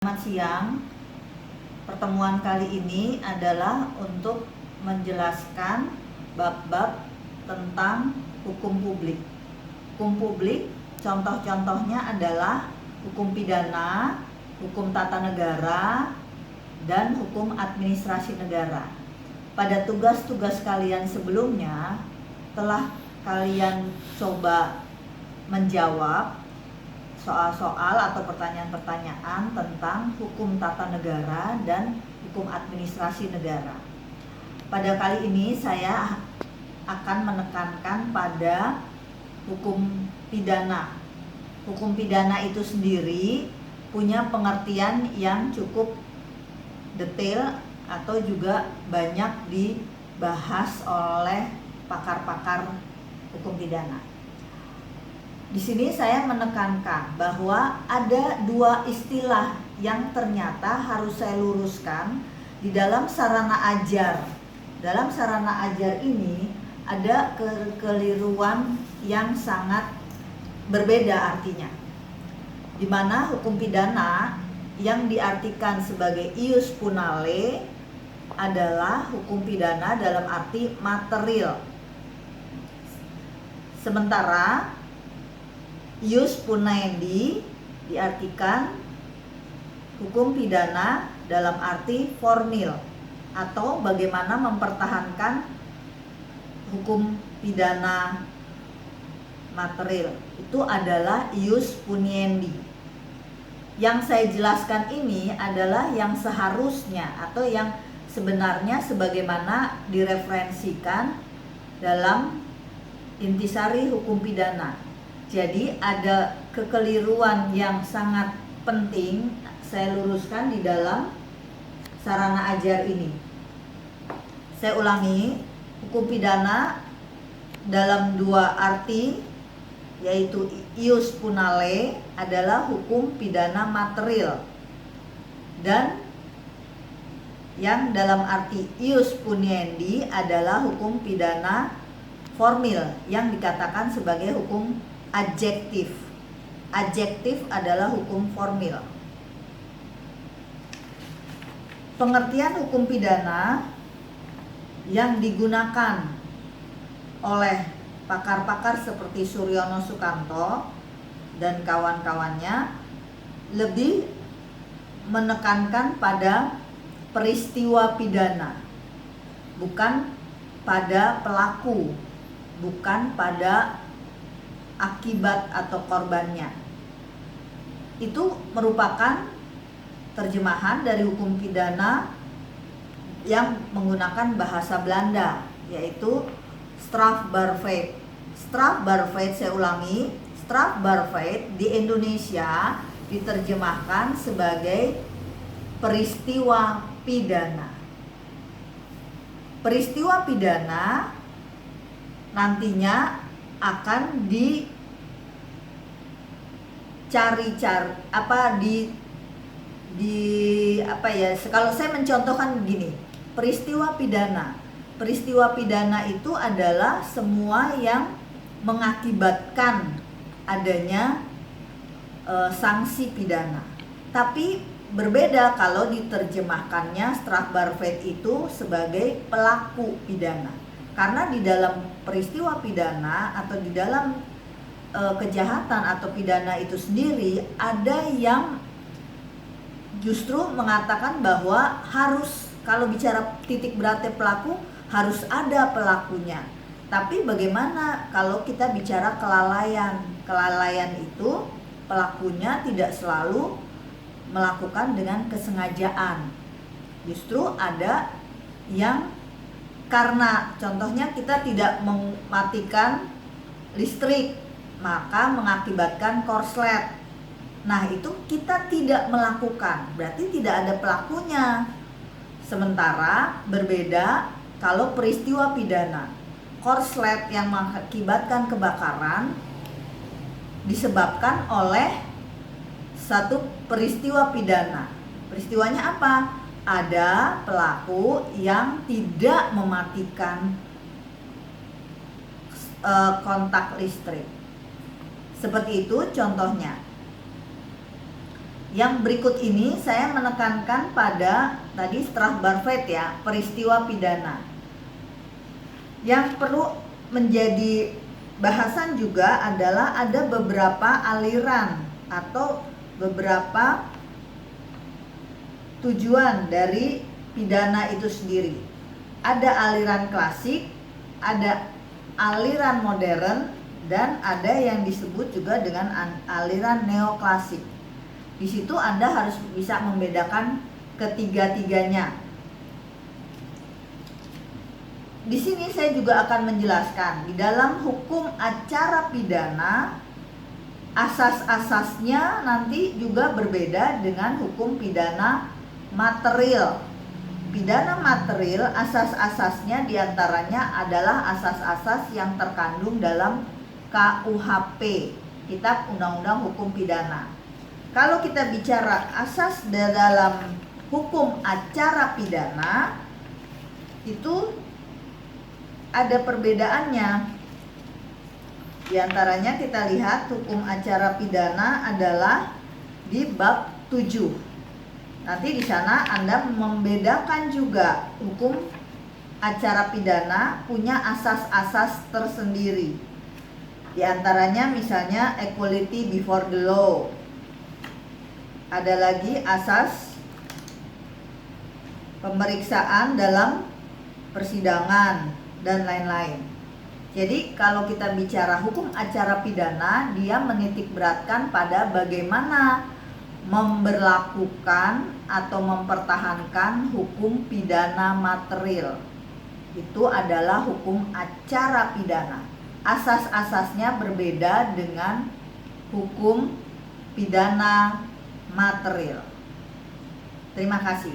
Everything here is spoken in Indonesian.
Selamat siang. Pertemuan kali ini adalah untuk menjelaskan bab-bab tentang hukum publik. Hukum publik contoh-contohnya adalah hukum pidana, hukum tata negara, dan hukum administrasi negara. Pada tugas-tugas kalian sebelumnya telah kalian coba menjawab soal-soal atau pertanyaan-pertanyaan tentang hukum tata negara dan hukum administrasi negara. Pada kali ini saya akan menekankan pada hukum pidana. Hukum pidana itu sendiri punya pengertian yang cukup detail atau juga banyak dibahas oleh pakar-pakar hukum pidana. Di sini saya menekankan bahwa ada dua istilah yang ternyata harus saya luruskan di dalam sarana ajar. Dalam sarana ajar ini ada kekeliruan yang sangat berbeda artinya. Di mana hukum pidana yang diartikan sebagai ius punale adalah hukum pidana dalam arti material. Sementara ius puniendi diartikan hukum pidana dalam arti formil atau bagaimana mempertahankan hukum pidana material. Itu adalah ius puniendi. Yang saya jelaskan ini adalah yang seharusnya atau yang sebenarnya sebagaimana direferensikan dalam intisari hukum pidana. Jadi ada kekeliruan yang sangat penting saya luruskan di dalam sarana ajar ini. Saya ulangi, hukum pidana dalam dua arti, yaitu ius punale adalah hukum pidana material, dan yang dalam arti ius puniendi adalah hukum pidana formil yang dikatakan sebagai hukum adjektif. Adjektif adalah hukum formil. Pengertian hukum pidana yang digunakan oleh pakar-pakar seperti Suryono Sukanto dan kawan-kawannya lebih menekankan pada peristiwa pidana, bukan pada pelaku, bukan pada akibat atau korbannya. Itu merupakan terjemahan dari hukum pidana yang menggunakan bahasa Belanda, yaitu strafbaarheid. Strafbaarheid, saya ulangi, strafbaarheid di Indonesia diterjemahkan sebagai peristiwa pidana. Peristiwa pidana nantinya akan kalau saya mencontohkan begini, peristiwa pidana itu adalah semua yang mengakibatkan adanya sanksi pidana. Tapi berbeda kalau diterjemahkannya strafbaarheid itu sebagai pelaku pidana. Karena di dalam peristiwa pidana atau di dalam kejahatan atau pidana itu sendiri ada yang justru mengatakan bahwa harus, kalau bicara titik beratnya pelaku, harus ada pelakunya. Tapi bagaimana kalau kita bicara kelalaian? Kelalaian itu pelakunya tidak selalu melakukan dengan kesengajaan. Justru ada yang karena contohnya kita tidak mematikan listrik, maka mengakibatkan korslet. Nah, itu kita tidak melakukan, berarti tidak ada pelakunya. Sementara berbeda kalau peristiwa pidana, korslet yang mengakibatkan kebakaran disebabkan oleh satu peristiwa pidana. Peristiwanya apa? Ada pelaku yang tidak mematikan kontak listrik. Seperti itu contohnya. Yang berikut ini saya menekankan pada tadi Strafbarvet ya, peristiwa pidana. Yang perlu menjadi bahasan juga adalah ada beberapa aliran atau beberapa tujuan dari pidana itu sendiri. Ada aliran klasik, ada aliran modern, dan ada yang disebut juga dengan aliran neoklasik. Di situ Anda harus bisa membedakan ketiga-tiganya. Di sini saya juga akan menjelaskan di dalam hukum acara pidana asas-asasnya nanti juga berbeda dengan hukum pidana material. Pidana material asas-asasnya diantaranya adalah asas-asas yang terkandung dalam KUHP, Kitab Undang-Undang Hukum Pidana. Kalau kita bicara asas dalam hukum acara pidana, itu ada perbedaannya. Di antaranya kita lihat hukum acara pidana adalah di bab 7. Nanti di sana Anda membedakan juga hukum acara pidana punya asas-asas tersendiri. Di antaranya misalnya equality before the law. Ada lagi asas pemeriksaan dalam persidangan dan lain-lain. Jadi kalau kita bicara hukum acara pidana, dia menitik beratkan pada bagaimana memberlakukan atau mempertahankan hukum pidana material. Itu adalah hukum acara pidana. Asas-asasnya berbeda dengan hukum pidana material. Terima kasih.